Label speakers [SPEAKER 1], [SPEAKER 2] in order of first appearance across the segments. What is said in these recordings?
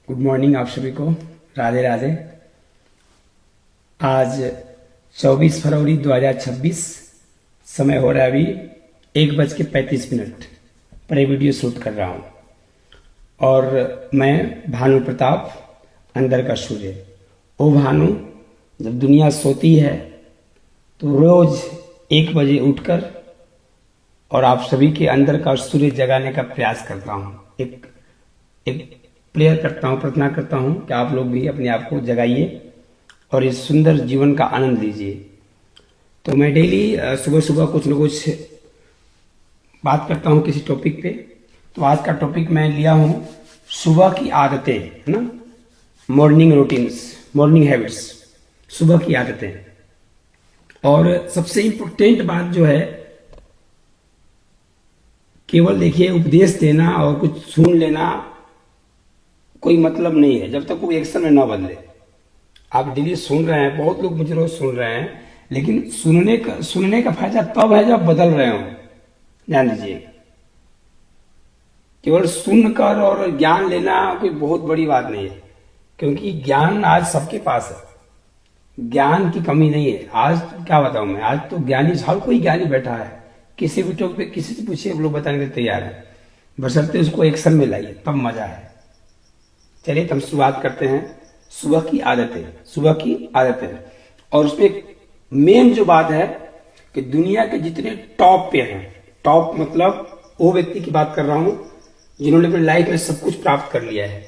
[SPEAKER 1] Good morning आप सभी को। राधे राधे। आज 24 फरवरी 2026 समय हो रहा है अभी 1:35 पर ये वीडियो शूट कर रहा हूँ। और मैं भानु प्रताप, अंदर का सूर्य। ओ भानु, जब दुनिया सोती है तो रोज 1 बजे उठकर और आप सभी के अंदर का सूर्य जगाने का प्रयास करता हूँ। एक प्रेयर करता हूँ, प्रार्थना करता हूँ कि आप लोग भी अपने आप को जगाइए और इस सुंदर जीवन का आनंद लीजिए। तो मैं डेली सुबह सुबह कुछ न कुछ बात करता हूँ किसी टॉपिक पे। तो आज का टॉपिक मैं लिया हूँ सुबह की आदतें, है ना, मॉर्निंग रूटीन्स, मॉर्निंग हैबिट्स, सुबह की आदतें। और सबसे इम्पोर्टेंट बात जो है, केवल देखिए उपदेश देना और कुछ सुन लेना कोई मतलब नहीं है जब तक वो एक्शन में ना बदले। आप डेली सुन रहे हैं, बहुत लोग मुझे रोज सुन रहे हैं, लेकिन सुनने का फायदा तब है जब बदल रहे हो। ध्यान दीजिए, केवल सुनकर और ज्ञान लेना कोई बहुत बड़ी बात नहीं है, क्योंकि ज्ञान आज सबके पास है। ज्ञान की कमी नहीं है। आज क्या बताऊं मैं, आज तो ज्ञानी, हर कोई ज्ञानी बैठा है। किसी भी टॉपिक पे किसी से पूछिए, लोग बताने के लिए तैयार है, बशर्ते उसको एक्शन में लाइए, तब मजा है। चलिए तो हम शुरुआत करते हैं सुबह की आदतें। सुबह की आदतें, और उसमें मेन जो बात है कि दुनिया के जितने टॉप पे हैं, टॉप मतलब वो व्यक्ति की बात कर रहा हूं जिन्होंने अपनी लाइफ में सब कुछ प्राप्त कर लिया है,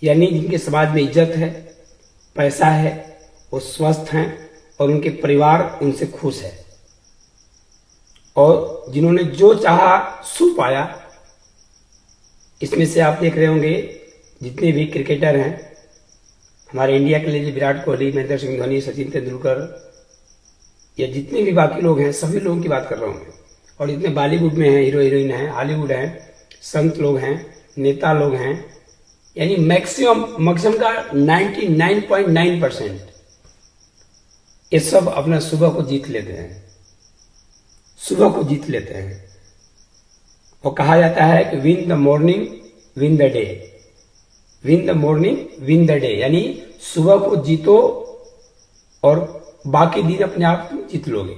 [SPEAKER 1] यानी जिनके समाज में इज्जत है, पैसा है, वो स्वस्थ हैं और उनके परिवार उनसे खुश है, और जिन्होंने जो चाहा सो पाया। इसमें से आप देख रहे होंगे जितने भी क्रिकेटर हैं हमारे इंडिया के लिए, विराट कोहली, महेंद्र सिंह धोनी, सचिन तेंदुलकर, या जितने भी बाकी लोग हैं, सभी लोगों की बात कर रहा हूं मैं। और जितने बॉलीवुड में हैं, हीरो हीरोइन हैं, हॉलीवुड हैं, संत लोग हैं, नेता लोग हैं, यानी मैक्सिमम का 99.9% ये सब अपना सुबह को जीत लेते हैं। सुबह को जीत लेते हैं। और कहा जाता है कि win the morning win the day, win the morning win the day, यानी सुबह को जीतो और बाकी दिन अपने आप जीत लोगे।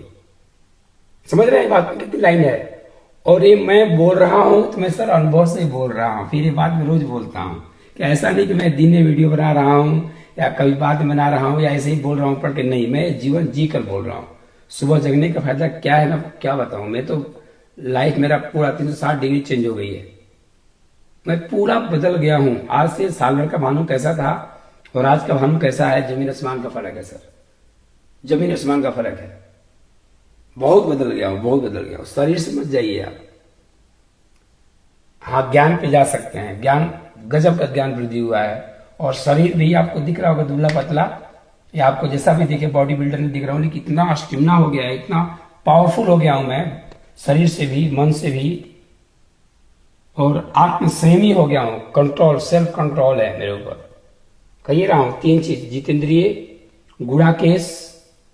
[SPEAKER 1] समझ रहे हैं बात, कितनी लाइन है। और ये मैं बोल रहा हूं तो मैं सर अनुभव से बोल रहा हूं, फिर ये बात मैं रोज बोलता हूं कि ऐसा नहीं कि मैं दिन में वीडियो बना रहा हूं या कभी बात बना रहा हूं या ऐसे ही बोल रहा हूं पढ़ के, नहीं, मैं जीवन जी कर बोल रहा हूं। सुबह जगने का फायदा क्या है, मैं क्या बताऊं। मैं तो लाइफ मेरा पूरा 360 डिग्री चेंज हो गई है। मैं पूरा बदल गया हूं। आज से साल भर का भानु कैसा था और आज का भानु कैसा है, जमीन आसमान का फर्क है सर, जमीन आसमान का फर्क है। बहुत बदल गया हूं, बहुत बदल गया हूं। शरीर से मत जाइए आप, हाँ ज्ञान पे जा सकते हैं। ज्ञान, गजब का ज्ञान वृद्धि हुआ है। और शरीर भी आपको दिख रहा होगा दुबला पतला, या आपको जैसा भी दिखे बॉडी बिल्डर में दिख रहा हूं, लेकिन इतना स्टेमिना हो गया है, इतना पावरफुल हो गया हूं मैं, शरीर से भी, मन से भी, और आत्म संयमी हो गया हूं। कंट्रोल, सेल्फ कंट्रोल है मेरे ऊपर। कही रहा हूं 3 चीज, जितेंद्रिय, गुणाकेश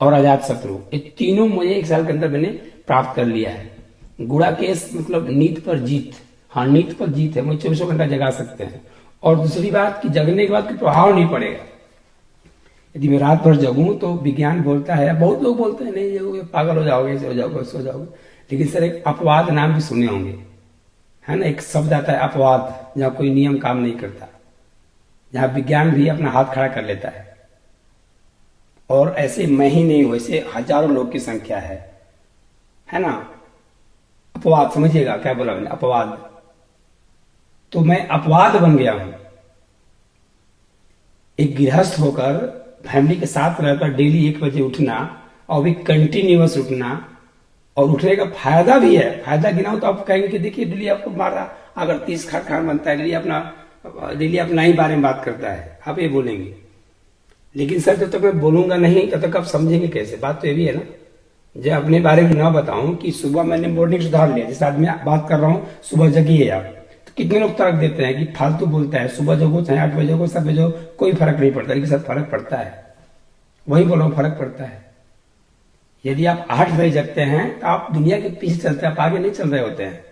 [SPEAKER 1] और अजात शत्रु, ये तीनों मुझे 1 साल के अंदर मैंने प्राप्त कर लिया है। गुणाकेश मतलब नींद पर जीत, हाँ नींद पर जीत है, मुझे 24 घंटा जगा सकते हैं। और दूसरी बात कि जगने के बाद कोई प्रभाव नहीं पड़ेगा। यदि मैं रात भर जगूं तो विज्ञान बोलता है, बहुत लोग बोलते हैं नहीं जगोगे पागल हो जाओगे, ऐसे हो जाओगे, ऐसे हो जाओगे, लेकिन सर एक अपवाद नाम भी सुने होंगे, है ना। एक शब्द आता है अपवाद, जहां कोई नियम काम नहीं करता, जहां विज्ञान भी अपना हाथ खड़ा कर लेता है। और ऐसे मैं ही नहीं हूं, ऐसे हजारों लोग की संख्या है ना। अपवाद समझिएगा क्या बोला मैंने, अपवाद। तो मैं अपवाद बन गया हूं। एक गृहस्थ होकर फैमिली के साथ रहकर डेली 1 बजे उठना और भी कंटिन्यूअस उठना, और उठने का फायदा भी है। फायदा गिनाओ तो आप कहेंगे कि देखिए डेली आपको मारा अगर 30 खान बनता है, डेली अपना ही बारे में बात करता है, आप ये बोलेंगे। लेकिन सर जब तक मैं बोलूंगा नहीं तब तक आप समझेंगे कैसे। बात तो ये भी है ना, जब अपने बारे में ना बताऊं कि सुबह मैंने मॉर्निंग सुधार लिया, जैसे आज मैं बात कर रहा हूं सुबह जगिए आप, तो कितने लोग तर्क देते हैं कि फालतू बोलता है, सुबह जगो चाहे 8 बजे को, 7 बजे कोई फर्क नहीं पड़ता। लेकिन सर फर्क पड़ता है, वही बोलो, फर्क पड़ता है। यदि आप 8 बजे जगते हैं तो आप दुनिया के पीछे चलते हैं, आप आगे नहीं चल रहे होते हैं।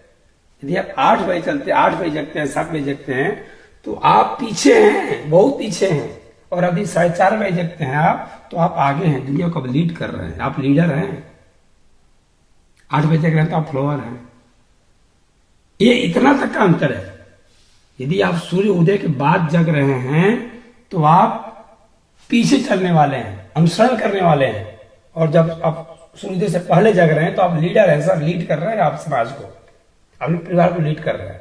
[SPEAKER 1] यदि आप 8 बजे जगते हैं, 7 बजे जगते हैं, तो आप पीछे हैं, बहुत पीछे हैं। और अभी 4:30 बजे जगते हैं आप, तो आप आगे हैं, दुनिया को अब लीड कर रहे हैं, आप लीडर हैं। 8 बजे जग रहे हैं तो आप फ्लोअर हैं। ये इतना तक का अंतर है। यदि आप सूर्य उदय के बाद जग रहे हैं तो आप पीछे चलने वाले हैं, अनुसरण करने वाले हैं। और जब आप सूर्योदय से पहले जग रहे हैं तो आप लीडर हैं, सर, लीड कर रहे हैं आप समाज को, अपने परिवार को लीड कर रहे हैं।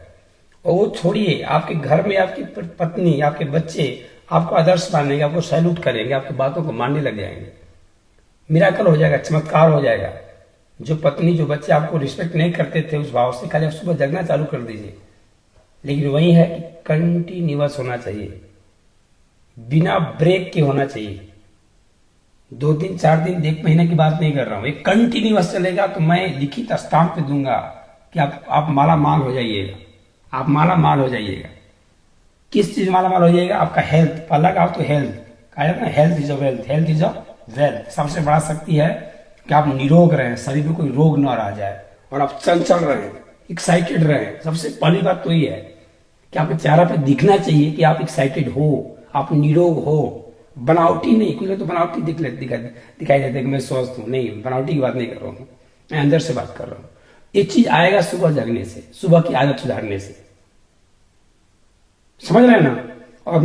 [SPEAKER 1] और वो छोड़िए, आपके घर में आपकी पत्नी, आपके बच्चे आपको आदर्श मानेंगे, आपको सैल्यूट करेंगे, आपकी बातों को मानने लग जाएंगे। मिराकल हो जाएगा, चमत्कार हो जाएगा। जो पत्नी, जो बच्चे आपको रिस्पेक्ट नहीं करते थे उस भाव से, खाली आप सुबह जगना चालू कर दीजिए। लेकिन वही है कि कंटिन्यूअस होना चाहिए, बिना ब्रेक के होना चाहिए। 2 दिन, 4 दिन, 1 महीने की बात नहीं कर रहा हूं, एक कंटिन्यूअस चलेगा तो मैं लिखित स्टाम्प पे दूंगा कि आप माला माल हो जाइएगा, आप माला माल हो जाइएगा। किस चीज माला माल हो जाएगा? आपका हेल्थ, पहला का तो हेल्थ, कहा जाता है health is a wealth, health is a wealth. सबसे बड़ा शक्ति है कि आप निरोग रहें, शरीर में कोई रोग न रह जाए, और आप चंचल रहें, एक्साइटेड रहें। सबसे पहली बात तो ये है कि आपके चेहरा पे दिखना चाहिए कि आप एक्साइटेड हो, आप निरोग हो, बनावटी नहीं। कुछ तो बनावटी दिखाई देते कि मैं स्वस्थ हूं, नहीं, बनावटी की बात नहीं कर रहा हूं, मैं अंदर से बात कर रहा हूं। ये चीज आएगा सुबह जगने से, सुबह की आदत सुधारने से, समझ रहे हैं ना। और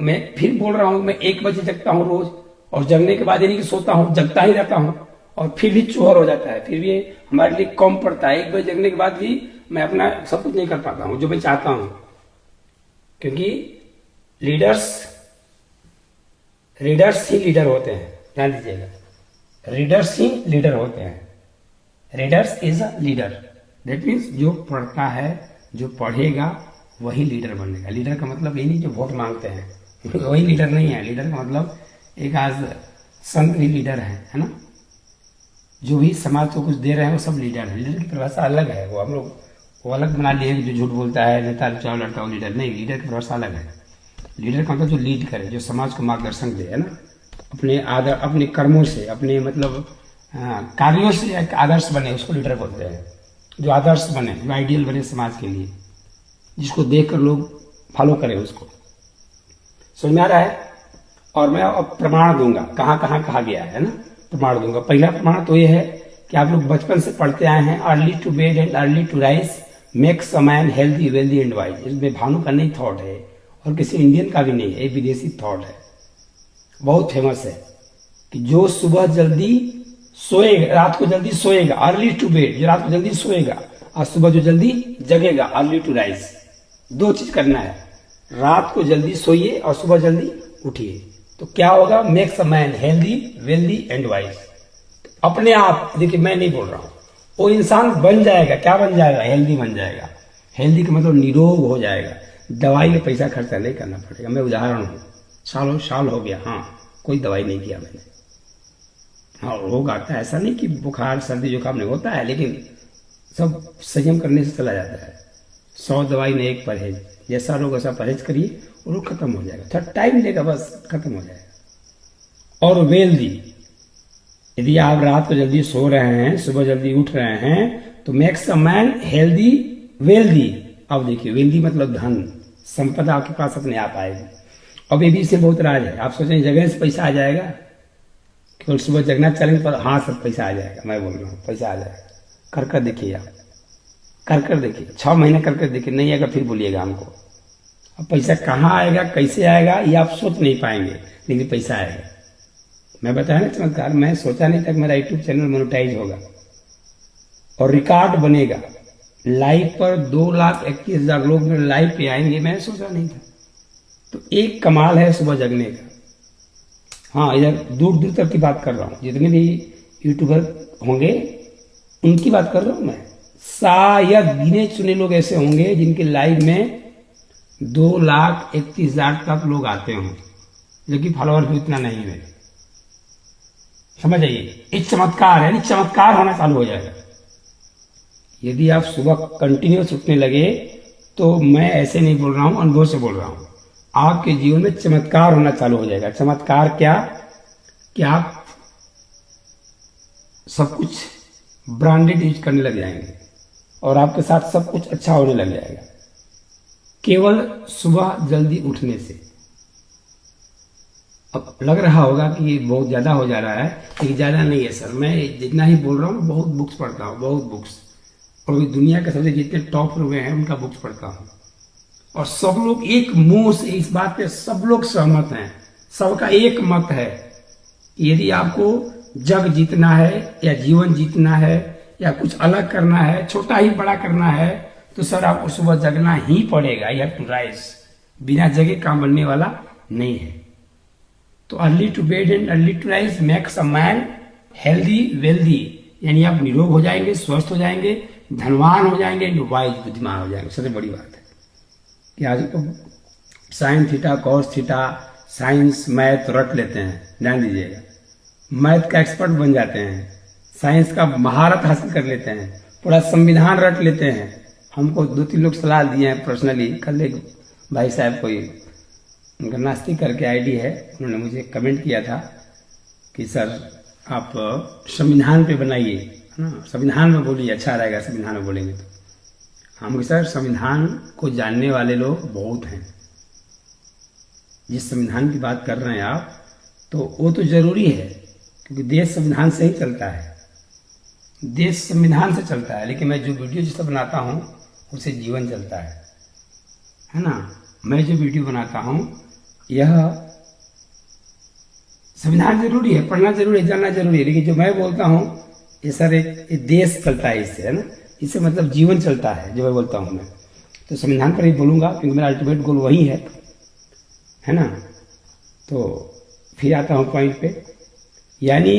[SPEAKER 1] मैं फिर बोल रहा हूं, मैं 1 बजे जगता हूं रोज, और जगने के बाद यानी कि सोता हूं, जगता ही रहता हूं, और फिर भी चोहर हो जाता है, फिर भी हमारे लिए कम पड़ता है। 1 बजे जगने के बाद भी मैं अपना सब कुछ नहीं कर पाता हूं जो मैं चाहता हूं, क्योंकि रीडर्स ही लीडर होते हैं, ध्यान दीजिएगा, रीडर्स ही लीडर होते हैं। Readers is a leader, that means जो पढ़ता है, जो पढ़ेगा वही लीडर बनेगा। लीडर का मतलब ये नहीं जो वोट मांगते हैं वही लीडर नहीं है। लीडर का मतलब एक आज संत भी लीडर है ना, जो भी समाज को कुछ दे रहे हैं वो सब लीडर है। लीडर की परिभाषा अलग है, वो हम लोग वो अलग बना लिए, जो झूठ बोलता है, नेता चुनाव लड़ता है, लीडर नहीं। लीडर की परिभाषा अलग है। लीडर का मतलब जो लीड करे, जो समाज को मार्गदर्शन दे, है ना, अपने कर्मों से, अपने मतलब कार्यों से एक आदर्श बने, उसको लीडर बोलते हैं। जो आदर्श बने, जो आइडियल बने समाज के लिए, जिसको देखकर लोग फॉलो करें उसको। समझ में आ रहा है। और मैं अब प्रमाण दूंगा, कहां कहां कहा गया है ना, प्रमाण दूंगा। पहला प्रमाण तो ये है कि आप लोग बचपन से पढ़ते आए हैं, early to bed and early to rise makes a man healthy wealthy and wise. इसमें भानु का नहीं थॉट है, और किसी इंडियन का भी नहीं है, एक विदेशी थॉट है, बहुत फेमस है, कि जो सुबह जल्दी सोएगा, रात को जल्दी सोएगा, अर्ली टू बेड, जो रात को जल्दी सोएगा, और सुबह जो जल्दी जगेगा, अर्ली टू राइज। 2 चीज करना है, रात को जल्दी सोइए और सुबह जल्दी उठिए, तो क्या होगा? Makes a man healthy wealthy and wise. अपने आप, देखिए मैं नहीं बोल रहा हूं, वो इंसान बन जाएगा। क्या बन जाएगा? हेल्दी बन जाएगा। हेल्दी का मतलब निरोग हो जाएगा, दवाई में पैसा खर्चा नहीं करना पड़ेगा। मैं उदाहरण हूं, साल हो गया, हाँ, कोई दवाई नहीं किया मैंने। हाँ, रोग आता है, ऐसा नहीं कि बुखार सर्दी जुकाम नहीं होता है, लेकिन सब संयम करने से चला जाता है। 100 दवाई नहीं, 1 परहेज। जैसा रोग वैसा परहेज करिए, रोग खत्म हो जाएगा। थोड़ा टाइम लेगा, बस खत्म हो जाएगा। और वेल्दी, यदि आप रात को जल्दी सो रहे हैं, सुबह जल्दी उठ रहे हैं, तो makes a man healthy wealthy. अब देखिए, वेल्दी मतलब धन, संपदा आपके पास अपने आप आएगी। अब ये भी इससे बहुत राज है। आप सोचें जगह से पैसा आ जाएगा, केवल सुबह जगना चलेंगे पर हाँ सब पैसा आ जाएगा। मैं बोल रहा हूँ पैसा आ जाएगा। कर देखिए, आप कर देखिए, 6 महीने कर देखिए, नहीं आएगा फिर बोलिएगा हमको। अब पैसा कहाँ आएगा, कैसे आएगा, ये आप सोच नहीं पाएंगे, लेकिन पैसा आएगा। मैं बताया ना चमत्कार, मैं सोचा नहीं था कि मेरा यूट्यूब चैनल मोनेटाइज होगा और रिकॉर्ड बनेगा। लाइव पर 2,21,000 लोग मेरे लाइव पे आएंगे, मैंने सोचा नहीं था। तो एक कमाल है सुबह जगने का। हाँ, इधर दूर दूर तक की बात कर रहा हूँ, जितने भी यूट्यूबर होंगे उनकी बात कर रहा हूँ मैं। शायद गिने चुने लोग ऐसे होंगे जिनके लाइव में 2,31,000 तक लोग आते हों, लेकिन फॉलोअर भी उतना नहीं है। समझ आइए, एक चमत्कार है, चमत्कार होना चालू हो जाएगा यदि आप सुबह कंटिन्यूस उठने लगे। तो मैं ऐसे नहीं बोल रहा हूं, अनुभव से बोल रहा हूं। आपके जीवन में चमत्कार होना चालू हो जाएगा। चमत्कार क्या? कि आप सब कुछ ब्रांडेड यूज करने लग जाएंगे और आपके साथ सब कुछ अच्छा होने लग जाएगा। केवल सुबह जल्दी उठने से। अब लग रहा होगा कि ये बहुत ज्यादा हो जा रहा है, लेकिन ज्यादा नहीं है सर। मैं जितना ही बोल रहा हूँ, बहुत बुक्स पढ़ता हूँ, बहुत बुक्स, और दुनिया के सबसे जितने टॉप हुए हैं उनका बुक्स पढ़ता हूँ, और सब लोग एक मुंह से इस बात पे सब लोग सहमत हैं, सबका एक मत है, यदि आपको जग जीतना है या जीवन जीतना है या कुछ अलग करना है, छोटा ही बड़ा करना है, तो सर आपको सुबह जगना ही पड़ेगा। You have to rise. बिना जगे काम बनने वाला नहीं है। तो early to bed and early to rise makes a man healthy wealthy, यानी आप निरोग हो जाएंगे, स्वस्थ हो जाएंगे, धनवान हो जाएंगे, वाइज बुद्धिमान हो जाएंगे। सबसे बड़ी बात है कि आज तो sine theta cos theta science math रट लेते हैं, ध्यान दीजिएगा, मैथ का एक्सपर्ट बन जाते हैं, साइंस का महारत हासिल कर लेते हैं, पूरा संविधान रट लेते हैं। हमको 2-3 लोग सलाह दिए हैं पर्सनली। कल एक भाई साहब कोई उनका नास्तिक करके आईडी है, उन्होंने मुझे कमेंट किया था कि सर आप संविधान पे बनाइए, है ना, संविधान में बोलिए, अच्छा रहेगा संविधान में बोलेंगे तो। हम सर संविधान को जानने वाले लोग बहुत हैं। जिस संविधान की बात कर रहे हैं आप, तो वो तो जरूरी है, क्योंकि देश संविधान से ही चलता है, देश संविधान से चलता है। लेकिन मैं जो वीडियो जिससे बनाता हूँ उससे जीवन चलता है ना। मैं जो वीडियो बनाता हूँ यह संविधान जरूरी है, पढ़ना जरूरी है, जानना जरूरी है, लेकिन जो मैं बोलता हूँ ये सर एक देश चलता है इससे, है ना, इससे मतलब जीवन चलता है जो मैं बोलता हूँ। मैं तो संविधान पर ही बोलूंगा, क्योंकि मेरा अल्टीमेट गोल वही है ना। तो फिर आता हूँ पॉइंट पे, यानी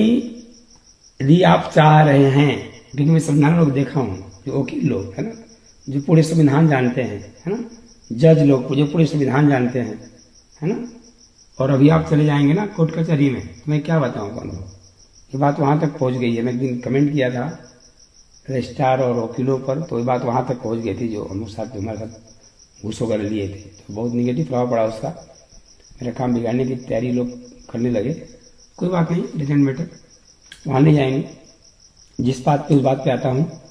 [SPEAKER 1] यदि आप चाह रहे हैं, क्योंकि मैं संविधान लोग देखा हूँ, जो वकील लोग है ना, जो पूरे संविधान जानते हैं, है ना, जज लोग जो पूरे संविधान जानते हैं, है ना, और अभी आप चले जाएंगे ना कोर्ट कचहरी में, तो मैं क्या बताऊँ कौन हो, ये बात वहां तक पहुंच गई है। मैं एक दिन कमेंट किया था रजिस्ट्रार और वकीलों पर, तो ये बात वहां तक पहुंच गई थी, जो हम साथ हमारे साथ घूस वगैरह लिए थे, तो बहुत निगेटिव प्रभाव पड़ा उसका। मेरा काम बिगाड़ने की तैयारी लोग करने लगे। कोई बात नहीं, डजंट मैटर, वहां नहीं जाएंगे। जिस बात पे उस बात पे आता हूँ,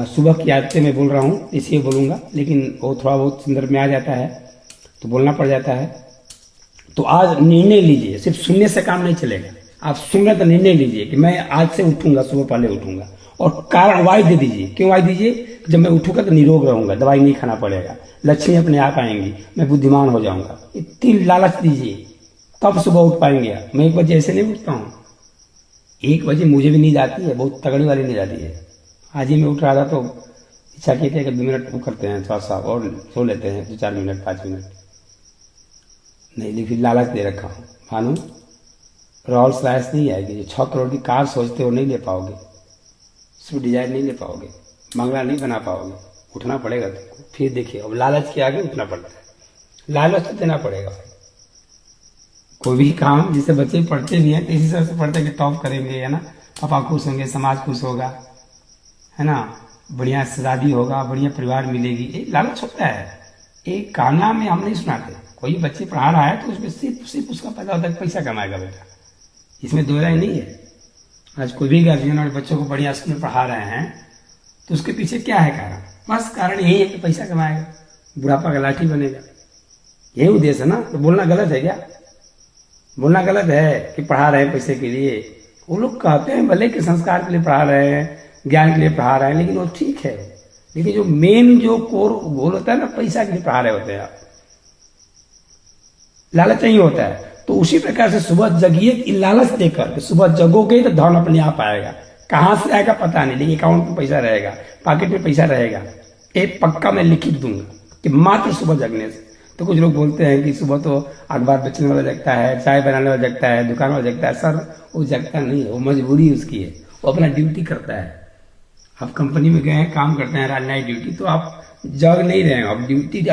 [SPEAKER 1] सुबह की आदतें मैं बोल रहा हूँ, इसलिए बोलूंगा, लेकिन वो थोड़ा बहुत संदर्भ में आ जाता है तो बोलना पड़ जाता है। तो आज निर्णय लीजिए, सिर्फ सुनने से काम नहीं चलेगा, आप सुन रहे तो निर्णय लीजिए कि मैं आज से उठूंगा, सुबह पहले उठूंगा, और कारण वाई दे दीजिए। क्यों वाई दीजिए? जब मैं उठूंगा तो निरोग रहूंगा, दवाई नहीं खाना पड़ेगा, लक्ष्मी अपने आप आएंगी, मैं बुद्धिमान हो जाऊंगा। इतनी लालच दीजिए, तब सुबह उठ पाएंगे आप। मैं 1 बजे ऐसे नहीं उठता हूँ, 1 बजे मुझे भी नींद आती है, बहुत तगड़ी वाली नींद आती है। आज ही मैं उठ रहा था तो इच्छा की थी कि 2 मिनट वो करते हैं, थोड़ा सा और सो लेते हैं, 2-4 मिनट 5 मिनट नहीं, लेकिन लालच दे रखा हूँ। मानो रॉल्स रॉयस नहीं आएगी, जो 6 करोड़ की कार सोचते हो नहीं ले पाओगे, स्विफ्ट डिजायर नहीं ले पाओगे, बंगला नहीं बना पाओगे, उठना पड़ेगा तुमको। फिर देखिए, अब लालच के आगे उठना पड़ता है, लालच तो देना पड़ेगा। कोई भी काम, जिसे बच्चे पढ़ते भी हैं, इसी तरह से पढ़ते हैं कि टॉप करेंगे, है ना, पापा खुश होंगे, समाज खुश होगा, है ना, बढ़िया शादी होगा, बढ़िया परिवार मिलेगी, ये लालच होता है। एक कहना में हम नहीं सुनाते, कोई बच्चे पढ़ा रहा है तो उसमें सिर्फ उसका पता होता है पैसा कमाएगा बेटा, इसमें दो राय नहीं है। आज कोई भी गार्जियन और बच्चों को बढ़िया स्कूल में पढ़ा रहे हैं तो उसके पीछे क्या है कारण? बस कारण यही है कि पैसा कमाएगा, बुढ़ापा का लाठी बनेगा, यही उद्देश्य है ना। तो बोलना गलत है क्या? बोलना गलत है कि पढ़ा रहे हैं पैसे के लिए। वो लोग कहते हैं भले कि संस्कार के लिए पढ़ा रहे हैं, ज्ञान के लिए पढ़ा रहे हैं, लेकिन वो ठीक है, लेकिन जो मेन जो कोर गोल होता है ना, पैसा के लिए पढ़ा रहे होते हैं आप, लालच नहीं होता है। तो उसी प्रकार से सुबह जगिए, लालच देकर सुबह जगोगे तो धन अपने आप आएगा। कहां से आएगा पता नहीं, लेकिन अकाउंट में पैसा रहेगा, पॉकेट में पैसा रहेगा, एक पक्का मैं लिखित दूंगा कि मात्र सुबह जगने से। तो कुछ लोग बोलते हैं कि सुबह तो अखबार बेचने वाला जगता है, चाय बनाने वाला जगता है, दुकान वाला जगता है। सर वो जगता नहीं है, वो मजबूरी उसकी है, वो अपना ड्यूटी करता है। आप कंपनी में गए हैं, काम करते हैं रात नाइट ड्यूटी, तो आप जग नहीं रहे हैं, आप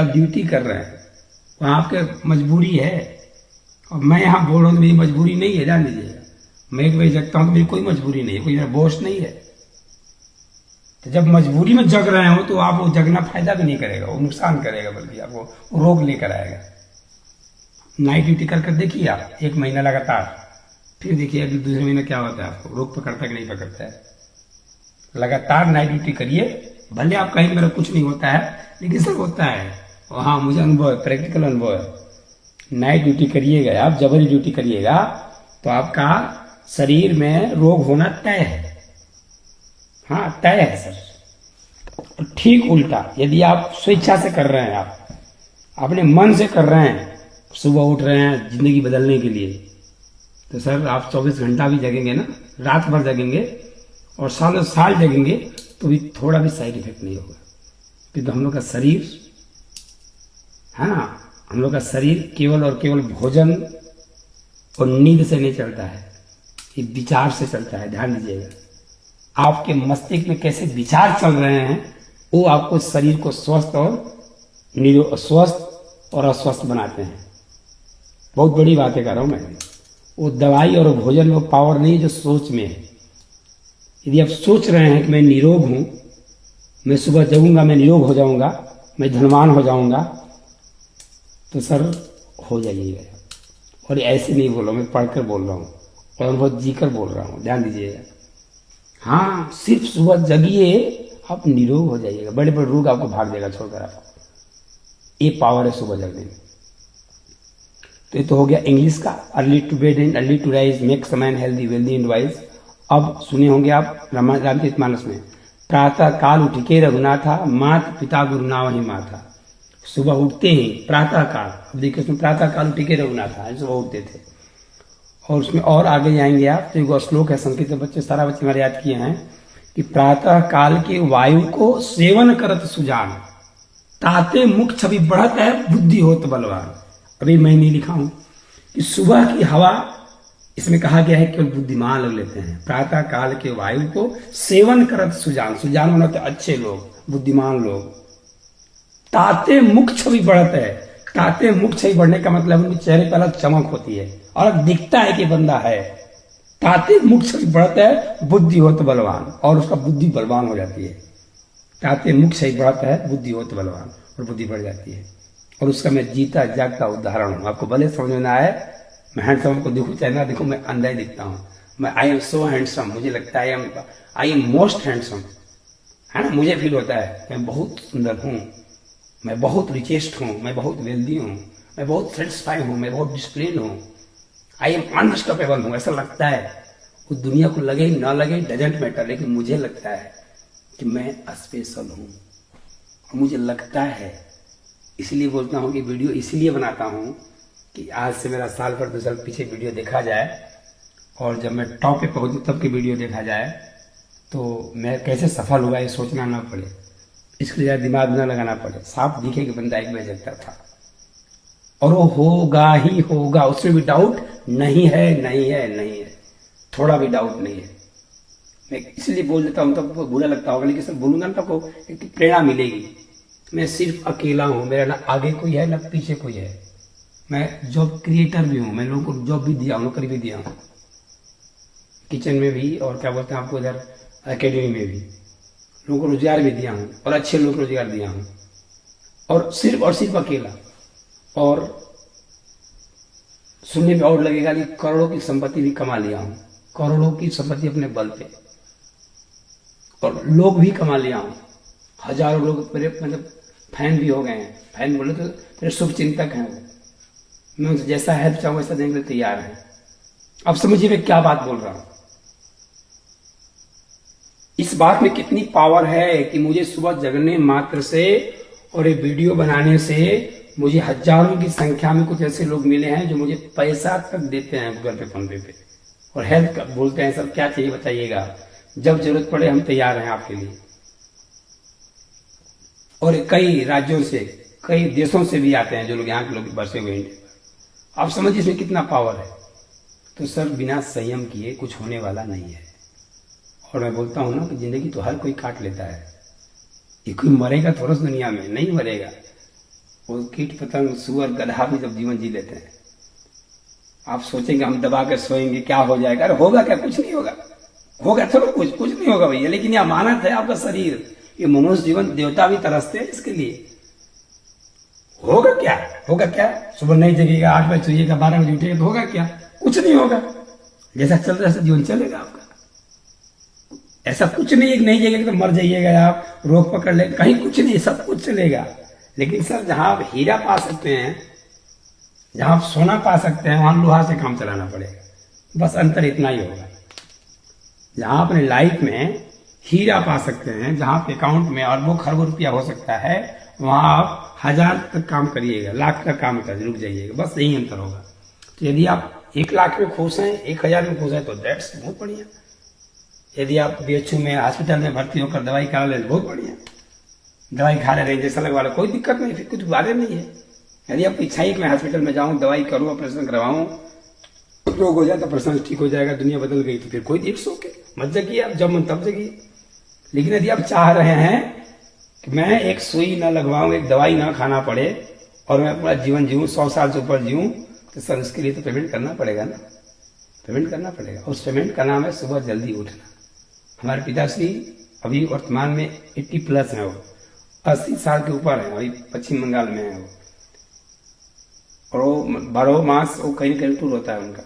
[SPEAKER 1] ड्यूटी कर रहे हैं, वहां आपके मजबूरी है। और मैं यहाँ बोल रहा हूँ तो मेरी मजबूरी नहीं है, जान लीजिएगा। मैं 1 बजे जगता हूँ तो मेरी कोई मजबूरी नहीं है, कोई मेरा बॉस नहीं है। तो जब मजबूरी में जग रहे हो तो आप वो जगना फायदा भी नहीं करेगा, वो नुकसान करेगा, बल्कि आपको रोग लेकर आएगा। नाइट ड्यूटी कर देखिए आप 1 महीना लगातार, फिर देखिए अगले दूसरे महीने क्या होता है, आपको रोग पकड़ता है कि नहीं पकड़ता है। लगातार नाइट ड्यूटी करिए, भले आप कहीं मेरा कुछ नहीं होता है, लेकिन सर होता है। और हाँ, मुझे अनुभव है, प्रैक्टिकल अनुभव है। नाइट ड्यूटी करिएगा आप, जबरी ड्यूटी करिएगा तो आपका शरीर में रोग होना तय है। हाँ, तय है सर। ठीक उल्टा यदि आप स्वेच्छा से कर रहे हैं, आप अपने मन से कर रहे हैं, सुबह उठ रहे हैं जिंदगी बदलने के लिए, तो सर आप 24 घंटा भी जगेंगे ना, रात भर जगेंगे और सालों साल जगेंगे तो भी थोड़ा भी साइड इफेक्ट नहीं होगा। क्योंकि हम लोग का शरीर, हाँ, हम लोग का शरीर केवल और केवल भोजन और नींद से नहीं चलता है, ये विचार से चलता है। ध्यान दीजिएगा, आपके मस्तिष्क में कैसे विचार चल रहे हैं वो आपको शरीर को स्वस्थ और अस्वस्थ बनाते हैं। बहुत बड़ी बातें कर रहा हूं मैं। वो दवाई और भोजन में पावर नहीं जो सोच में है। यदि आप सोच रहे हैं कि मैं निरोग हूं, मैं सुबह जगूंगा, मैं निरोग हो जाऊंगा, मैं धनवान हो जाऊंगा, तो सर हो जाइएगा। और ऐसे नहीं बोल रहा, मैं पढ़कर बोल रहा हूँ और अनुभव जीकर बोल रहा हूँ। ध्यान दीजिएगा। हाँ, सिर्फ सुबह जगिए, आप निरोग हो जाइएगा। बड़े बड़े रोग आपको भाग देगा छोड़कर आपको। ये पावर है सुबह जगने में। तो ये तो हो गया इंग्लिश का। Early to bed and early to rise makes a man healthy wealthy and wise. अब सुने होंगे आप रामचरितमानस में, प्रातः काल उठिके रघुनाथा, मात पिता गुरु नावहि माथा। सुबह उठते ही प्रातः काल, अब देखिए उसमें प्रातः काल उठिके रघुनाथा, सुबह उठते थे। और उसमें और आगे जाएंगे आप तो एक श्लोक है, संस्कृत बच्चे सारा बच्चे हमारे याद किए हैं कि प्रातः काल के वायु को सेवन करत सुजान, ताते मुख छवि बढ़त है, बुद्धि होत बलवान। अभी मैं नहीं लिखा हूं कि सुबह की हवा, इसमें कहा गया है केवल बुद्धिमान लोग लेते हैं। प्रातः काल के वायु को सेवन करत सुजान, सुजान होते अच्छे लोग, बुद्धिमान लोग। ताते मुख छवि बढ़त है, ताते मुख छवि बढ़ने का मतलब उनके चेहरे पर अलग चमक होती है और दिखता है कि बंदा है। ताते मुख छवि बढ़त है, बुद्धि होत बलवान, और उसका बुद्धि बलवान हो जाती है। ताते मुख छवि बढ़त है, बुद्धि होत बलवान, और बुद्धि बढ़ जाती है। और उसका मैं जीता जागता उदाहरण हूं। आपको भले समझ में ना आए, मैं हैंडसम को देखूं चाहे ना देखूं, मैं अंधा ही दिखता हूं। मैं आई एम सो हैंडसम, मुझे लगता है आई एम मोस्ट हैंडसम, है ना। मुझे फील होता है मैं बहुत सुंदर हूं, मैं बहुत रिचेस्ट हूं, मैं बहुत वेल्दी हूं, मैं बहुत सेटिस्फाई हूं, मैं बहुत डिसिप्लिन हूं, आई एम अनस्टॉपेबल हूं, ऐसा लगता है। वो दुनिया को लगे ना लगे डजेंट मैटर, लेकिन मुझे लगता है कि मैं स्पेशल हूं। और मुझे लगता है, इसलिए बोलता हूं कि वीडियो इसलिए बनाता हूं कि आज से मेरा साल भर 2 साल पीछे वीडियो देखा जाए, और जब मैं टॉप पे पहुंचू तब की वीडियो देखा जाए तो मैं कैसे सफल हुआ ये सोचना ना पड़े, इसके लिए दिमाग न लगाना पड़े। साफ दिखे कि बंदा एक बेचता था, और वो होगा ही होगा, उसमें भी डाउट नहीं है, नहीं है, नहीं है, थोड़ा भी डाउट नहीं है। मैं इसलिए बोल देता हूं, तब बुरा लगता होगा, लेकिन सब बोलूंगा ना तो आपको एक प्रेरणा मिलेगी। मैं सिर्फ अकेला हूं, मेरा ना आगे कोई है ना पीछे कोई है। मैं जॉब क्रिएटर भी हूं, मैं लोगों को जॉब भी दिया हूं, नौकरी भी दिया हूं, किचन में भी, और क्या बोलते हैं आपको इधर अकेडमी में भी लोगों को रोजगार भी दिया हूं, और अच्छे लोग को रोजगार दिया हूं, और सिर्फ अकेला। और सुनने में और लगेगा कि करोड़ों की संपत्ति भी कमा लिया हूं, करोड़ों की संपत्ति अपने बल पे, और लोग भी कमा लिया हूं। हजारों लोग मेरे मतलब फैन भी हो गए हैं। फैन बोले तो मेरे शुभ चिंतक हैं वो, मैं उनसे जैसा हेल्प चाहूँ वैसा देने के लिए तैयार है। अब समझिए मैं क्या बात बोल रहा हूं। इस बात में कितनी पावर है कि मुझे सुबह जगने मात्र से और ये वीडियो बनाने से मुझे हजारों की संख्या में कुछ ऐसे लोग मिले हैं जो मुझे पैसा तक देते हैं गूगल पे, फोन पे और हेल्प बोलते हैं, सर क्या चाहिए बताइएगा, जब जरूरत पड़े हम तैयार हैं आपके लिए। और कई राज्यों से, कई देशों से भी आते हैं जो लोग यहाँ के लोग बसे हुए हैं। आप समझिए इसमें कितना पावर है। तो सर बिना संयम किए कुछ होने वाला नहीं है। और मैं बोलता हूं ना कि जिंदगी तो हर कोई काट लेता है, ये कोई मरेगा थोड़ा सा दुनिया में, नहीं मरेगा। वो कीट पतंग सुअर गधा भी जब जीवन जी लेते हैं। आप सोचेंगे हम दबा कर सोएंगे क्या हो जाएगा, अरे होगा क्या, कुछ नहीं होगा, होगा थोड़ा कुछ नहीं होगा भैया। लेकिन यह अमानत है आपका शरीर, ये मनुष्य जीवन, देवता भी तरसते हैं इसके लिए। होगा क्या, होगा क्या, सुबह नहीं जगेगा, 8 बजे सोइएगा, 12 बजे उठेगा तो होगा क्या, कुछ नहीं होगा। जैसा चल रहा है जीवन चलेगा आपका। ऐसा कुछ नहीं, एक नई जगह कि तो मर जाइएगा आप, रोग पकड़ ले, कहीं कुछ नहीं, सब कुछ चलेगा। लेकिन सर जहां आप हीरा पा सकते हैं, जहां आप सोना पा सकते हैं, वहां लोहा से काम चलाना पड़ेगा। बस अंतर इतना ही होगा। जहां अपने लाइफ में हीरा पा सकते हैं, जहां आपके अकाउंट में अरबों खरबों रुपया हो सकता है, वहां आप 1000 तक काम करिएगा, लाख तक काम कर रुक जाइएगा। बस यही अंतर होगा। तो यदि आप 1 लाख में खुश हैं, 1000 में खुश हैं, तो दैट्स बहुत बढ़िया। यदि आप बीएचयू में हॉस्पिटल में भर्ती होकर दवाई करा ले, बहुत बढ़िया, दवाई खा ले रहे, इंजेक्शन लगवा ले, कोई दिक्कत नहीं, फिर कुछ बारे नहीं है। यदि आपकी इच्छा है कि मैं हॉस्पिटल में जाऊं, दवाई करूं, ऑपरेशन करवाऊं, रोग हो जाए तो ऑपरेशन ठीक हो जाएगा, दुनिया बदल गई, तो फिर कोई इट्स ओके, मत जगिए आप, जब मन तब जगिए। लेकिन यदि आप चाह रहे हैं कि मैं एक सुई ना लगवाऊं, एक दवाई ना खाना पड़े और मैं पूरा जीवन जीऊं, 100 साल से ऊपर जीऊं, तो सर उसके लिए तो पेमेंट करना पड़ेगा ना, पेमेंट करना पड़ेगा। उस पेमेंट का नाम है सुबह जल्दी उठना। हमारे पिताश्री अभी वर्तमान में 80+ है, वो 80 साल के ऊपर है, अभी पश्चिम बंगाल में है वो, और वो 12 मास वो कहीं कहीं टूर होता है उनका।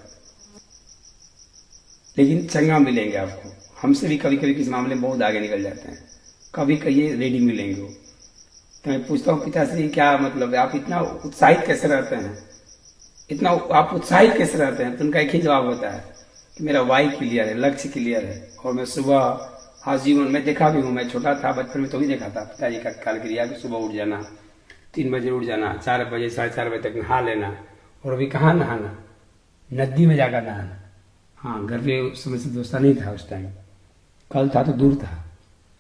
[SPEAKER 1] लेकिन चंगा मिलेंगे आपको, हमसे भी कभी कभी किस मामले में बहुत आगे निकल जाते हैं, कभी कहिए रेडी मिलेंगे वो। तो मैं पूछता हूँ पिताश्री क्या मतलब है, आप इतना उत्साहित कैसे रहते हैं, इतना आप उत्साहित कैसे रहते हैं? तो उनका एक ही जवाब होता है कि मेरा वाई क्लियर है, लक्ष्य क्लियर है, और मैं सुबह आजीवन, मैं देखा भी हूँ, मैं छोटा था बचपन में तो भी देखा था पिताजी का काल क्रिया कि सुबह उठ जाना, 3 बजे उठ जाना, 4 बजे 4:30 बजे तक नहा लेना, और अभी कहाँ नहाना, नदी में जाकर नहाना। हाँ, घर पे उस समय से दोस्ता नहीं था उस टाइम, कल था तो दूर था,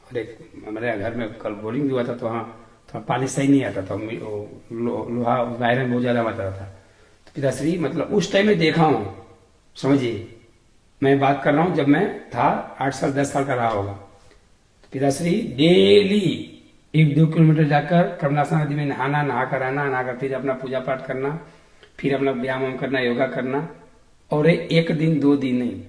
[SPEAKER 1] और एक हमारे घर में कल बोरिंग हुआ था, तो वहाँ थोड़ा पानी सही नहीं आता था, लोहा आयरन बहुत ज्यादा मात्रा था। तो पिताश्री मतलब उस टाइम में देखा हूँ, समझिए मैं बात कर रहा हूँ जब मैं था 8 साल 10 साल का रहा होगा। तो पिताश्री डेली 1-2 किलोमीटर जाकर कर्मनाशा नदी में नहाना, नहा कर आना, नहाकर फिर अपना पूजा पाठ करना, फिर अपना व्यायाम करना, योगा करना, और 1 दिन 2 दिन नहीं,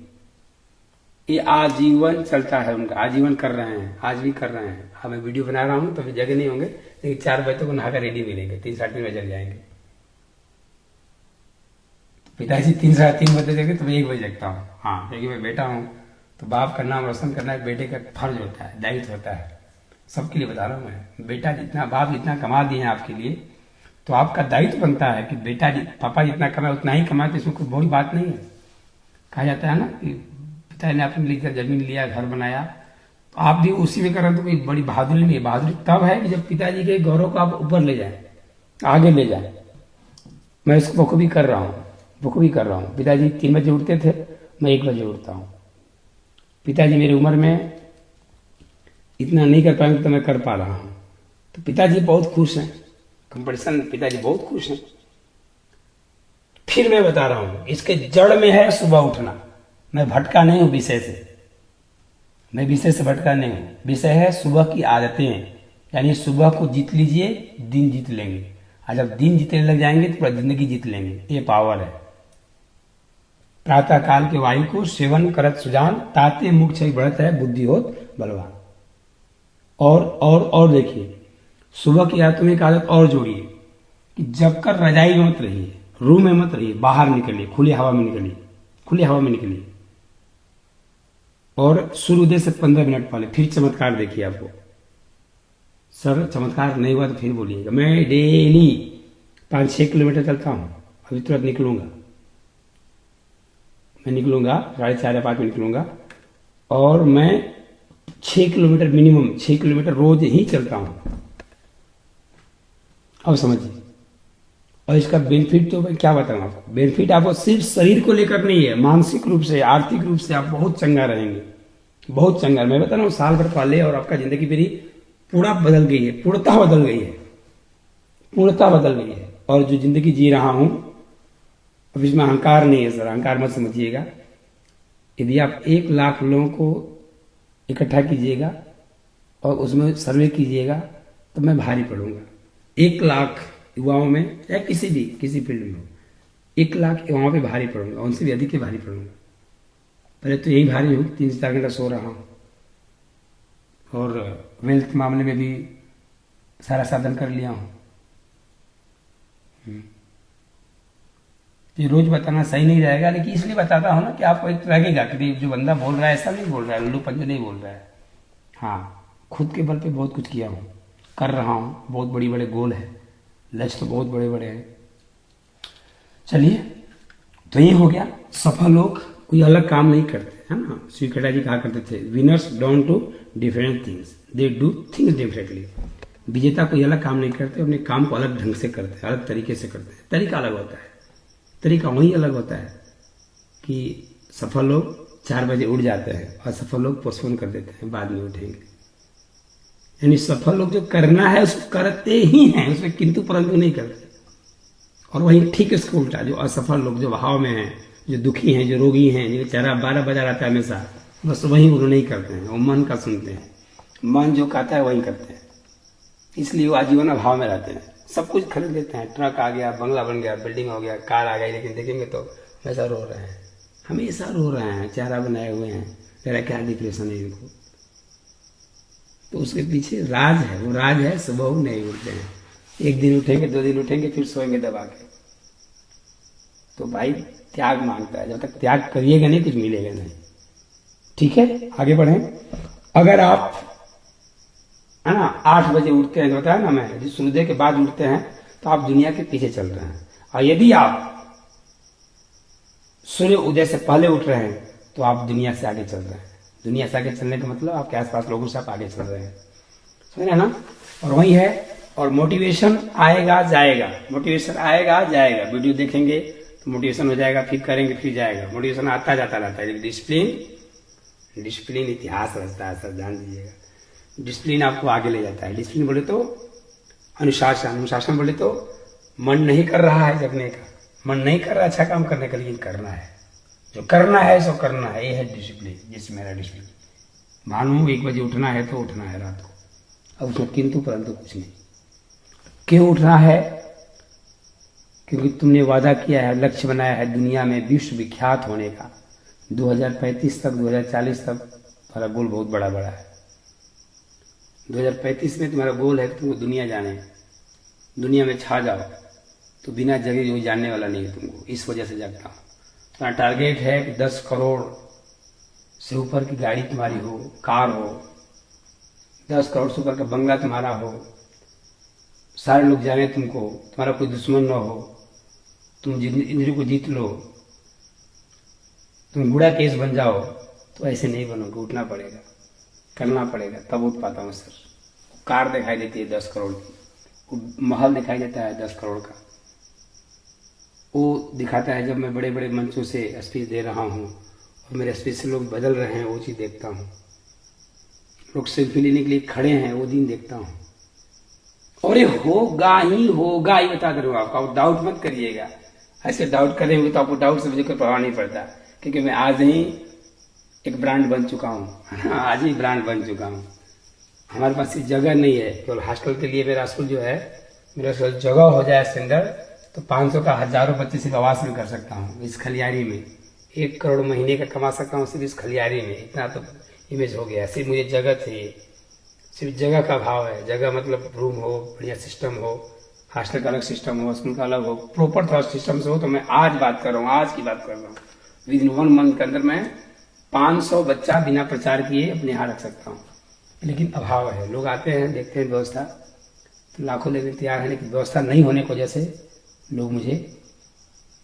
[SPEAKER 1] ये आजीवन चलता है उनका, आजीवन कर रहे हैं, आज भी कर रहे हैं। अब मैं वीडियो बना रहा हूँ तो फिर जगह नहीं होंगे, लेकिन 4 बजे तक नहाकर रेडी मिलेंगे, 3 साढ़े 3 बजे जग जाएंगे। पिताजी 3 साढ़े 3 बजे जगे तो मैं 1 बजे जगता हूँ। हाँ, क्योंकि मैं बेटा हूँ, तो बाप का नाम रोशन करना एक बेटे का फर्ज होता है, दायित्व होता है। सबके लिए बता रहा हूँ मैं, बेटा जितना, बाप जितना कमा दिए हैं आपके लिए, तो आपका दायित्व बनता है कि बेटा पापा जितना कमाए उतना ही कमाए, तो इसमें कोई बड़ी बात नहीं है। कहा जाता है ना कि पिता ने अपने लिए जमीन लिया, घर बनाया, तो आप भी उसी में करें तो कोई बड़ी बहादुरी नहीं है। बहादुरी तब है कि जब पिताजी के गौरव को आप ऊपर ले जाए, आगे ले जाए। मैं इसको बखूबी कर रहा हूँ, बखूबी कर रहा हूँ। पिताजी 3 बजे उठते थे, मैं 1 बजे उठता हूँ। पिताजी मेरी उम्र में इतना नहीं कर पाएंगे तो मैं कर पा रहा हूँ, तो पिताजी बहुत खुश हैं, कंपटीशन, पिताजी बहुत खुश हैं। फिर मैं बता रहा हूँ, इसके जड़ में है सुबह उठना। मैं भटका नहीं हूं विषय से, मैं विषय से भटका नहीं हूं। विषय है सुबह की आदतें, यानी सुबह को जीत लीजिए, दिन जीत लेंगे। और जब दिन जीतने लग जाएंगे तो पूरा जिंदगी जीत लेंगे, ये पावर है। प्रातः काल के वायु को सेवन करत सुजान, ताते मुख छई बढ़त है, बुद्धि होत बलवान। और देखिए, सुबह की आदतों में एक आदत और जोड़िए कि जब कर रजाई में मत रहिए, रूम में मत रहिए, बाहर निकलिए, खुली हवा में निकलिए, खुली हवा में निकलिए। और सूर्योदय से 15 मिनट पहले फिर चमत्कार देखिए आपको। सर चमत्कार नहीं हुआ तो फिर बोलिएगा। मैं डेली 5-6 किलोमीटर चलता हूं, अभी तुरंत निकलूंगा, मैं निकलूंगा 4:30 या 5 में निकलूंगा, और मैं 6 किलोमीटर मिनिमम 6 किलोमीटर रोज ही चलता हूं। अब समझिए, और इसका बेनिफिट तो मैं क्या बताऊं आपको। बेनिफिट आपको सिर्फ शरीर को लेकर नहीं है, मानसिक रूप से, आर्थिक रूप से आप बहुत चंगा रहेंगे, बहुत चंगा। मैं बता रहा हूं, साल भर पहले और आपका जिंदगी मेरी पूरा बदल गई है, पूर्णतः बदल गई है, पूर्णतः बदल गई है। और जो जिंदगी जी रहा हूं, अब इसमें अहंकार नहीं है सर, अहंकार मत समझिएगा। यदि आप 1 लाख लोगों को इकट्ठा कीजिएगा और उसमें सर्वे कीजिएगा तो मैं भारी पड़ूंगा। 1 लाख युवाओं में या किसी फील्ड में 1 लाख वहां पे भारी पड़ूंगा, उनसे भी अधिक ही भारी पड़ूंगा। पहले तो यही भारी हूं, 3 से 4 घंटा सो रहा हूं, और वेल्थ मामले में भी सारा साधन कर लिया हूं। ये रोज बताना सही नहीं रहेगा, लेकिन इसलिए बताता हूँ ना कि आपको एक लगेगा कि जो बंदा बोल रहा है ऐसा नहीं बोल रहा है, उल्लू पंजू नहीं बोल रहा है। हाँ, खुद के बल पे बहुत कुछ किया हूँ, कर रहा हूँ, बहुत बड़ी बड़े गोल है, लक्ष्य तो बहुत बड़े बड़े हैं। चलिए, तो ये हो गया। सफल लोग कोई अलग काम नहीं करते, है ना। श्री कटा जी कहा करते थे, winners don't do different things, they do things differently. विजेता कोई अलग काम नहीं करते, अपने काम को अलग ढंग से करते हैं, अलग तरीके से करते हैं। तरीका अलग होता है, तरीका वही अलग होता है कि सफल लोग 4 बजे उठ जाते हैं और सफल लोग पोस्टपोन कर देते हैं, बाद में उठेंगे। यानी सफल लोग जो करना है उसको करते ही हैं, उसमें किंतु परंतु नहीं करते। और वही ठीक इसको उल्टा, जो असफल लोग, जो भाव में हैं, जो दुखी हैं, जो रोगी हैं, जो बेचारा 12 बजा रहता है हमेशा, बस वही वो नहीं करते हैं, वो मन का सुनते हैं, मन जो कहता है वही करते हैं। इसलिए वो आजीवन अभाव में रहते हैं। सब कुछ खरीद लेते हैं, ट्रक आ गया, बंगला बन गया, बिल्डिंग हो गया, कार आ गई, लेकिन देखेंगे तो हमेशा रो रहे हैं, हमेशा रो रहे हैं, चेहरा बनाए हुए हैं, तेरा क्या डिप्रेशन है इनको। तो उसके पीछे राज है, वो राज है सुबह नहीं उठते हैं। एक दिन उठेंगे, 2 दिन उठेंगे, फिर सोएंगे दबा के। तो भाई त्याग मांगता है, जब तक त्याग करिएगा नहीं कुछ मिलेगा नहीं। ठीक है, आगे बढ़ें। अगर आप, है ना, 8 बजे उठते हैं, बताया ना मैं, सूर्योदय के बाद उठते हैं, तो आप दुनिया के पीछे चल रहे हैं। और यदि आप सूर्य उदय से पहले उठ रहे हैं तो आप दुनिया से आगे चल रहे हैं। दुनिया से आगे चलने का मतलब आपके आसपास लोगों से आप आगे चल रहे हैं, समझ रहे ना। और वही है। और मोटिवेशन आएगा जाएगा, मोटिवेशन आएगा जाएगा, वीडियो देखेंगे तो मोटिवेशन हो जाएगा, फिर करेंगे फिर जाएगा, मोटिवेशन आता जाता रहता है। डिसिप्लिन, डिसिप्लिन इतिहास रचता है, सर जान दीजिएगा। डिसिप्लिन आपको आगे ले जाता है। डिसिप्लिन बोले तो अनुशासन, अनुशासन बोले तो मन नहीं कर रहा है जगने का, मन नहीं कर रहा अच्छा काम करने का, लेकिन करना है, जो करना है सो करना है, ये है डिसिप्लिन। जिस मेरा डिसिप्लिन, मानो 1 बजे उठना है तो उठना है रात को, अब उसमें किंतु परंतु कुछ नहीं। क्यों उठना है? क्योंकि तुमने वादा किया है, लक्ष्य बनाया है दुनिया में विश्व विख्यात होने का। 2035 तक, 2040 तक तुम्हारा गोल बहुत बड़ा बड़ा है। 2035 में तुम्हारा गोल है कि तुमको दुनिया जाने, दुनिया में छा जाओ, तो बिना जगह कोई जानने वाला नहीं है तुमको। इस वजह से जगता हूँ। तुम्हारा टारगेट है कि 10 करोड़ से ऊपर की गाड़ी तुम्हारी हो, कार हो, 10 करोड़ से ऊपर का बंगला तुम्हारा हो, सारे लोग जाने तुमको, तुम्हारा कोई दुश्मन न हो, तुम इंद्रियों को जीत लो, तुम गुड़ा केस बन जाओ। तो ऐसे नहीं बनोगे, उठना पड़ेगा, करना पड़ेगा, तब उठ पाता हूँ सर। कार दिखाई देती है 10 करोड़ की, महल दिखाई देता है 10 करोड़ का, वो दिखाता है जब मैं बड़े बड़े मंचों से स्पीच दे रहा हूँ और मेरे स्पीच से लोग बदल रहे हैं, वो चीज़ देखता हूँ। लोग सेल्फी लेने के लिए खड़े हैं, वो दिन देखता हूँ। और ये होगा ही होगा, ही बता दे रहा हूँ आपको, आप डाउट मत करिएगा। ऐसे डाउट करेंगे तो आपको डाउट से मुझे कोई प्रभाव नहीं पड़ता, क्योंकि मैं आज ही एक ब्रांड बन चुका हूँ। आज ही ब्रांड बन चुका हूँ। हमारे पास इस जगह नहीं है, केवल हॉस्टल के लिए मेरा स्कूल जो है, मेरा जगह हो जाए स्टैंडर्ड, तो 500 का हजारों बच्चे सिर्फ आवास में कर सकता हूँ। इस खलियारी में 1 करोड़ महीने का कमा सकता हूँ, सिर्फ इस खलियारी में। इतना तो इमेज हो गया। सिर्फ मुझे जगह चाहिए, सिर्फ जगह का भाव है। जगह मतलब रूम हो, बढ़िया सिस्टम हो, हॉस्टल का अलग सिस्टम हो, स्कूल का अलग हो, प्रॉपर थोड़ा सिस्टम से हो। तो मैं आज बात कर रहा हूँ, आज की बात कर रहा हूँ, विद इन 1 मंथ के अंदर मैं 500 बच्चा बिना प्रचार किए अपने यहाँ रख सकता हूँ। लेकिन अभाव है, लोग आते हैं, देखते हैं व्यवस्था, तो लाखों लेने तैयार है, लेकिन व्यवस्था नहीं होने की वजह से लोग मुझे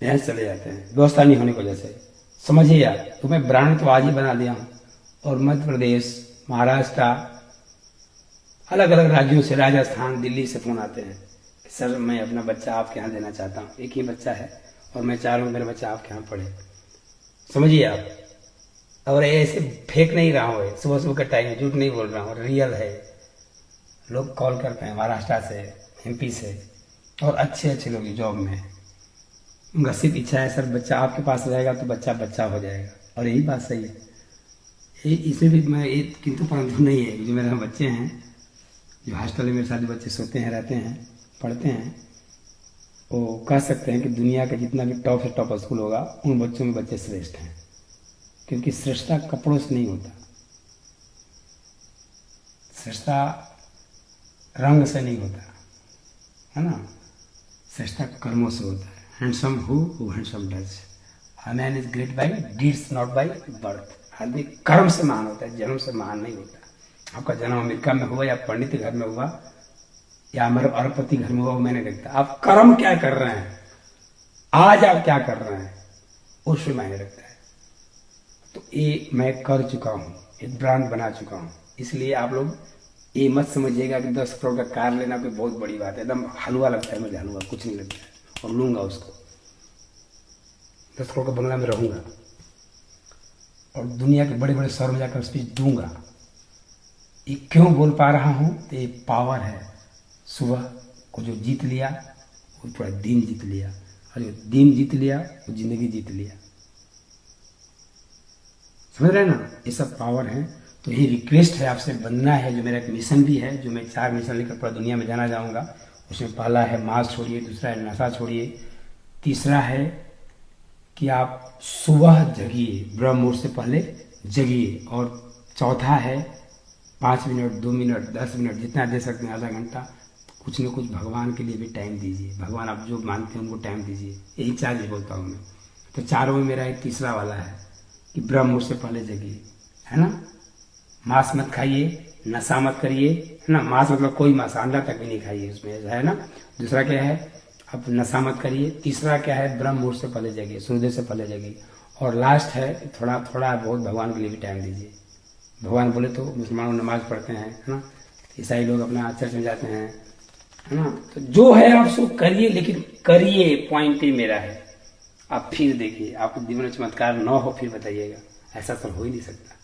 [SPEAKER 1] यहाँ चले जाते हैं। व्यवस्था नहीं होने की वजह से, समझिए आप। तो मैं ब्रांड तो आज ही बना दिया हूँ। और मध्य प्रदेश, महाराष्ट्र, अलग अलग राज्यों से, राजस्थान, दिल्ली से फोन आते हैं कि सर मैं अपना बच्चा आपके यहाँ देना चाहता हूँ। एक ही बच्चा है और मैं चाह रहा हूँ मेरा बच्चा आपके यहाँ पढ़े। समझिए आप। और ऐसे फेंक नहीं रहा हूँ, सुबह सुबह का टाइम, झूठ नहीं बोल रहा हूँ, रियल है। लोग कॉल करते हैं महाराष्ट्र से, MP से, और अच्छे अच्छे लोग जॉब में। उनका सिर्फ इच्छा है सर बच्चा आपके पास रहेगा तो बच्चा बच्चा हो जाएगा। और यही बात सही है। इसमें भी मैं एक किंतु परंतु नहीं है। जो मेरे बच्चे हैं, जो हॉस्टल में मेरे साथ बच्चे सोते हैं, रहते हैं, पढ़ते हैं, वो कह सकते हैं कि दुनिया का जितना भी टॉप से टॉप स्कूल होगा, उन बच्चों में बच्चे श्रेष्ठ हैं। क्योंकि श्रेष्ठता कपड़ों से नहीं होता, श्रेष्ठता रंग से नहीं होता, है ना। श्रेष्ठता कर्मों से होता handsome who handsome does. A man is great by deeds not by birth. आदमी कर्म से महान होता है, जन्म से महान नहीं होता। आपका जन्म अमेरिका में हुआ या पंडित घर में हुआ या अरबपति घर में हुआ, वो मैंने देखता। आप कर्म क्या कर रहे हैं, आज आप क्या कर रहे हैं, उसमें मायने रखता है। तो ये मैं कर चुका हूं, एक ब्रांड बना चुका हूं। इसलिए आप लोग ये मत समझिएगा कि 10 करोड़ का कार लेना कोई बहुत बड़ी बात है। एकदम हलवा लगता है मुझे, हलवा कुछ नहीं लगता है, और लूंगा उसको। 10 करोड़ का बंगला में रहूंगा और दुनिया के बड़े बड़े शहर में जाकर स्पीच दूंगा। ये क्यों बोल पा रहा हूं, तो ये पावर है। सुबह को जो जीत लिया वो पूरा दिन जीत लिया, और जो दिन जीत लिया वो जिंदगी जीत लिया। समझ रहे हैं ना, ये सब पावर है। तो ये रिक्वेस्ट है आपसे, बनना है। जो मेरा एक मिशन भी है, जो मैं 4 मिशन लेकर पूरा दुनिया में जाना जाऊंगा। उसमें पहला है मांस छोड़िए, दूसरा है नशा छोड़िए, तीसरा है कि आप सुबह जगिए, ब्रह्म मुहूर्त से पहले जगिए, और चौथा है 5 मिनट, 2 मिनट, 10 मिनट, जितना दे सकते हैं, आधा घंटा, कुछ न कुछ भगवान के लिए भी टाइम दीजिए। भगवान आप जो मानते हैं उनको टाइम दीजिए। यही 4 चीज बोलता हूँ मैं। तो 4 में मेरा एक तीसरा वाला है कि ब्रह्म मुहूर्त से पहले जगिए, है ना। मांस मत खाइए, नशा मत करिए, है ना। मांस मतलब कोई मांस, अंडा तक भी नहीं खाइए उसमें, है ना। दूसरा क्या है, अब नशा मत करिए। तीसरा क्या है, ब्रह्म मुहूर्त से पहले जगिए, सूर्योदय से पहले जगिए। और लास्ट है थोड़ा थोड़ा बहुत भगवान के लिए भी टाइम दीजिए। भगवान बोले तो मुसलमान नमाज पढ़ते हैं, है ना। ईसाई लोग अपना चर्च में जाते हैं, है ना। तो जो है आप सो करिए, लेकिन करिए, पॉइंट ही मेरा है। आप फिर देखिए, आपको जीवन में चमत्कार न हो फिर बताइएगा। ऐसा तो हो ही नहीं सकता,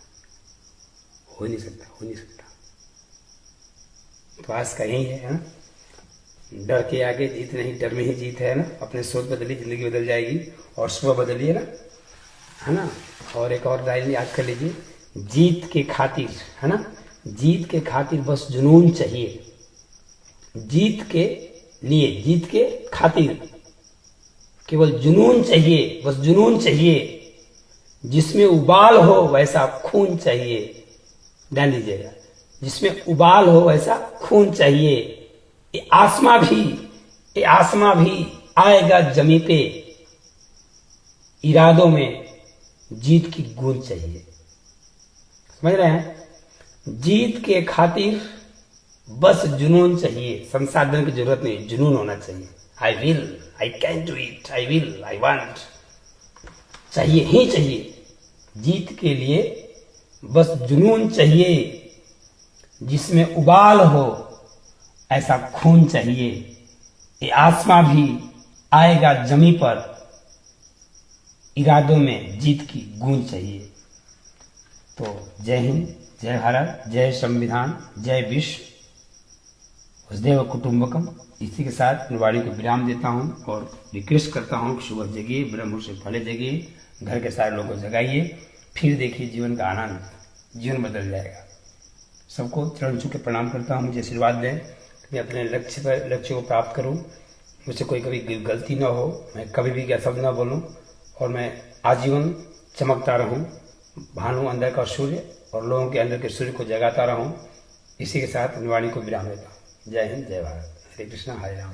[SPEAKER 1] हो नहीं सकता, हो नहीं सकता। तो आज का यही है ना, डर के आगे जीत नहीं, डर में ही जीत है ना। अपने सोच बदलिए, जिंदगी बदल जाएगी। और सुबह बदलिए ना, है ना। और एक और डायरी याद कर लीजिए, जीत के खातिर, है ना, जीत के खातिर बस जुनून चाहिए। जीत के लिए, जीत के खातिर केवल जुनून चाहिए, बस जुनून चाहिए। जिसमें उबाल हो वैसा खून चाहिए। ध्यान दीजिएगा, जिसमें उबाल हो वैसा खून चाहिए। ये आसमां भी आएगा जमी पे। इरादों में जीत की गूंज चाहिए। समझ रहे हैं, जीत के खातिर बस जुनून चाहिए। संसाधन की जरूरत नहीं, जुनून होना चाहिए। I will, I can do it, I will, I want, चाहिए ही चाहिए। जीत के लिए बस जुनून चाहिए। जिसमें उबाल हो ऐसा खून चाहिए। ये आसमां भी आएगा जमी पर। इरादों में जीत की गूंज चाहिए। तो जय हिंद, जय भारत, जय संविधान, जय विश्व, वसुधैव कुटुंबकम। इसी के साथ वाणी को विराम देता हूं और रिक्वेस्ट करता हूं कि सुबह जगिए, ब्रह्म मुहूर्त से पहले जगिए, घर के सारे लोगों को जगाइए, फिर देखिए जीवन का आनंद, जीवन बदल जाएगा। सबको चरण छू के प्रणाम करता हूं। मुझे आशीर्वाद दें, मैं अपने लक्ष्य को प्राप्त करूं। मुझसे कोई कभी गलती ना हो, मैं कभी भी क्या शब्द ना बोलूं, और मैं आजीवन चमकता रहूं। भानु अंदर का सूर्य और लोगों के अंदर के सूर्य को जगाता रहूं। इसी के साथ वाणी को विराम देता हूं। जय हिंद, जय भारत, हरे कृष्णा, हरे राम।